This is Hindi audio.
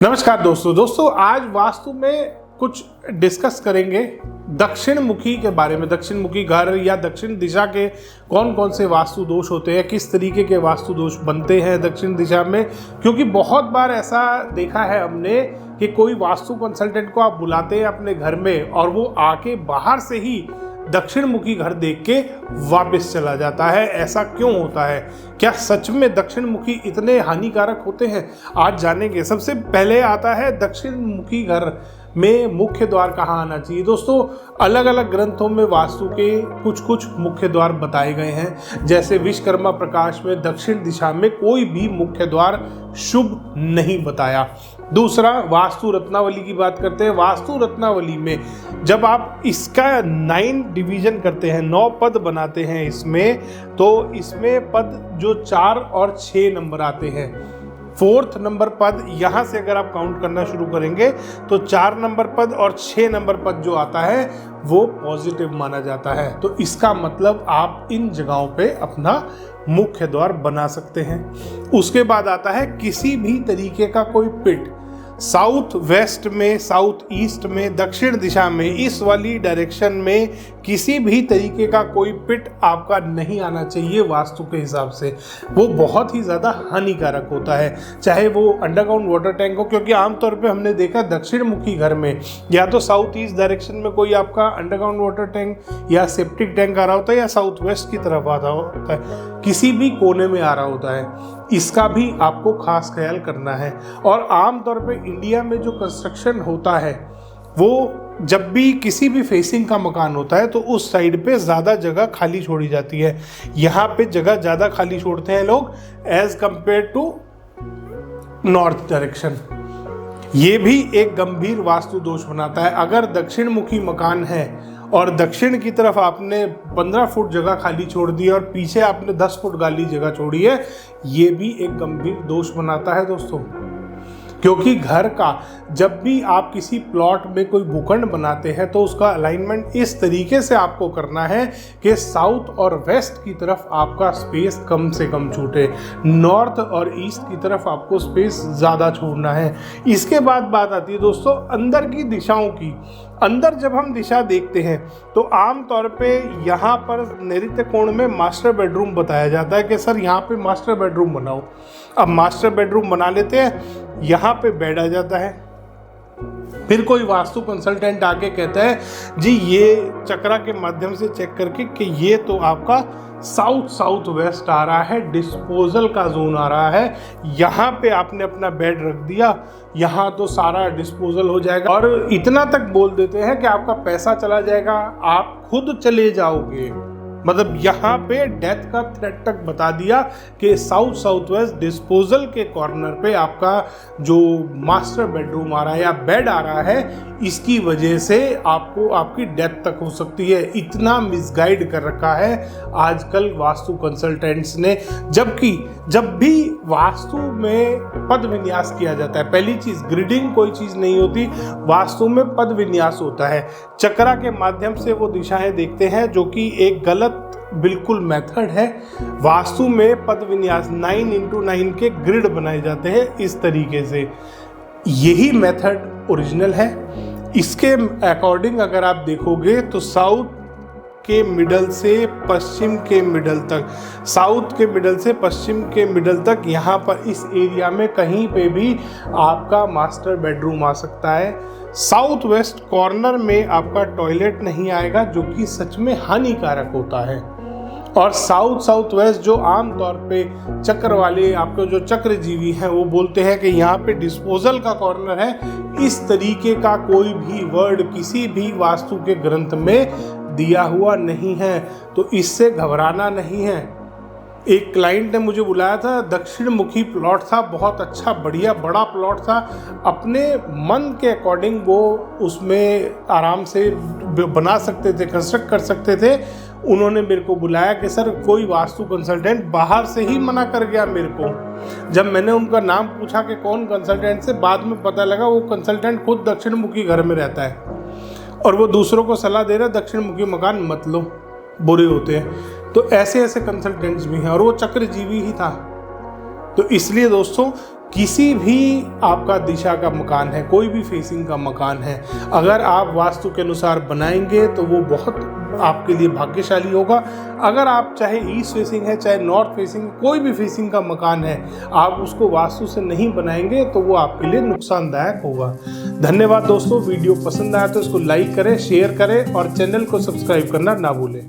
नमस्कार दोस्तों आज वास्तु में कुछ डिस्कस करेंगे दक्षिण मुखी के बारे में। दक्षिण मुखी घर या दक्षिण दिशा के कौन कौन से वास्तु दोष होते हैं, किस तरीके के वास्तु दोष बनते हैं दक्षिण दिशा में। क्योंकि बहुत बार ऐसा देखा है हमने कि कोई वास्तु कंसल्टेंट को आप बुलाते हैं अपने घर में और वो आके बाहर से ही दक्षिण मुखी घर देख के वापस चला जाता है। ऐसा क्यों होता है? क्या सच में दक्षिण मुखी इतने हानिकारक होते हैं? आज जानेंगे। सबसे पहले आता है दक्षिण मुखी घर में मुख्य द्वार कहाँ आना चाहिए। दोस्तों अलग अलग ग्रंथों में वास्तु के कुछ मुख्य द्वार बताए गए हैं। जैसे विश्वकर्मा प्रकाश में दक्षिण दिशा में कोई भी मुख्य द्वार शुभ नहीं बताया। दूसरा, वास्तु रत्नावली की बात करते हैं। वास्तु रत्नावली में जब आप इसका 9 डिवीजन करते हैं, 9 पद बनाते हैं इसमें, तो इसमें पद जो 4 और 6 नंबर आते हैं, 4th नंबर पद यहाँ से अगर आप काउंट करना शुरू करेंगे तो 4 नंबर पद और 6 नंबर पद जो आता है वो पॉजिटिव माना जाता है। तो इसका मतलब आप इन जगहों पे अपना मुख्य द्वार बना सकते हैं। उसके बाद आता है किसी भी तरीके का कोई पिट साउथ वेस्ट में, साउथ ईस्ट में, दक्षिण दिशा में, इस वाली डायरेक्शन में किसी भी तरीके का कोई पिट आपका नहीं आना चाहिए वास्तु के हिसाब से। वो बहुत ही ज़्यादा हानिकारक होता है, चाहे वो अंडरग्राउंड वाटर टैंक हो। क्योंकि आमतौर पे हमने देखा दक्षिण मुखी घर में या तो साउथ ईस्ट डायरेक्शन में कोई आपका अंडरग्राउंड वाटर टैंक या सेप्टिक टैंक आ रहा होता है या साउथ वेस्ट की तरफ आ रहा होता है, किसी भी कोने में आ रहा होता है। इसका भी आपको खास ख्याल करना है। और आमतौर पे इंडिया में जो कंस्ट्रक्शन होता है वो जब भी किसी भी फेसिंग का मकान होता है तो उस साइड पे ज़्यादा जगह खाली छोड़ी जाती है। यहाँ पे जगह ज़्यादा खाली छोड़ते हैं लोग as compare to north direction. ये भी एक गंभीर वास्तु दोष बनाता है। अगर दक्षिण मुखी मकान है और दक्षिण की तरफ आपने 15 फुट जगह खाली छोड़ दी और पीछे आपने 10 फुट गाली जगह छोड़ी है, ये भी एक गंभीर दोष बनाता है दोस्तों। क्योंकि घर का जब भी आप किसी प्लॉट में कोई भूखंड बनाते हैं तो उसका अलाइनमेंट इस तरीके से आपको करना है कि साउथ और वेस्ट की तरफ आपका स्पेस कम से कम छूटे, नॉर्थ और ईस्ट की तरफ आपको स्पेस ज़्यादा छोड़ना है। इसके बाद बात आती है दोस्तों अंदर की दिशाओं की। अंदर जब हम दिशा देखते हैं तो आम तौर पे यहाँ पर नैऋत्य कोण में मास्टर बेडरूम बताया जाता है कि सर यहाँ पे मास्टर बेडरूम बनाओ। अब मास्टर बेडरूम बना लेते हैं, यहाँ पे बेड आ जाता है। फिर कोई वास्तु कंसल्टेंट आके कहता है जी ये चक्रा के माध्यम से चेक करके कि ये तो आपका साउथ वेस्ट आ रहा है, डिस्पोजल का जोन आ रहा है, यहाँ पे आपने अपना बेड रख दिया, यहाँ तो सारा डिस्पोजल हो जाएगा। और इतना तक बोल देते हैं कि आपका पैसा चला जाएगा, आप खुद चले जाओगे। मतलब यहाँ पे डेथ का थ्रेट तक बता दिया कि साउथ वेस्ट डिस्पोजल के कॉर्नर पे आपका जो मास्टर बेडरूम आ रहा है या बेड आ रहा है, इसकी वजह से आपको आपकी डेथ तक हो सकती है। इतना मिसगाइड कर रखा है आजकल वास्तु कंसल्टेंट्स ने। जबकि जब भी वास्तु में पद विन्यास किया जाता है, पहली चीज ग्रिडिंग कोई चीज नहीं होती, वास्तु में पद विन्यास होता है। चक्रा के माध्यम से वो दिशाएं देखते हैं जो कि एक गलत बिल्कुल मेथड है। वास्तु में पद विन्यास 9x9 के ग्रिड बनाए जाते हैं इस तरीके से। यही मेथड ओरिजिनल है। इसके अकॉर्डिंग अगर आप देखोगे तो साउथ के मिडल से पश्चिम के मिडल तक, साउथ के मिडल से पश्चिम के मिडल तक, यहाँ पर इस एरिया में कहीं पे भी आपका मास्टर बेडरूम आ सकता है। साउथ वेस्ट कॉर्नर में आपका टॉयलेट नहीं आएगा, जो कि सच में हानिकारक होता है। और साउथ वेस्ट जो आम तौर पे चक्र वाले आपके जो चक्रजीवी हैं वो बोलते हैं कि यहाँ पे डिस्पोजल का कॉर्नर है। इस तरीके का कोई भी वर्ड किसी भी वास्तु के ग्रंथ में दिया हुआ नहीं है, तो इससे घबराना नहीं है। एक क्लाइंट ने मुझे बुलाया था, दक्षिण मुखी प्लॉट था, बहुत अच्छा बढ़िया बड़ा प्लॉट था, अपने मन के अकॉर्डिंग वो उसमें आराम से बना सकते थे, कंस्ट्रक्ट कर सकते थे। उन्होंने मेरे को बुलाया कि सर कोई वास्तु कंसल्टेंट बाहर से ही मना कर गया मेरे को। जब मैंने उनका नाम पूछा कि कौन कंसल्टेंट से, बाद में पता लगा वो कंसल्टेंट खुद दक्षिण मुखी घर में रहता है और वो दूसरों को सलाह दे रहा है दक्षिण मुखी मकान मत लो, बुरे होते हैं। तो ऐसे कंसल्टेंट्स भी हैं और वो चक्रजीवी ही था। तो इसलिए दोस्तों किसी भी आपका दिशा का मकान है, कोई भी फेसिंग का मकान है, अगर आप वास्तु के अनुसार बनाएंगे तो वो बहुत आपके लिए भाग्यशाली होगा। अगर आप चाहे ईस्ट फेसिंग है, चाहे नॉर्थ फेसिंग, कोई भी फेसिंग का मकान है, आप उसको वास्तु से नहीं बनाएंगे तो वो आपके लिए नुकसानदायक होगा। धन्यवाद दोस्तों, वीडियो पसंद आया तो इसको लाइक करें, शेयर करें और चैनल को सब्सक्राइब करना ना भूलें।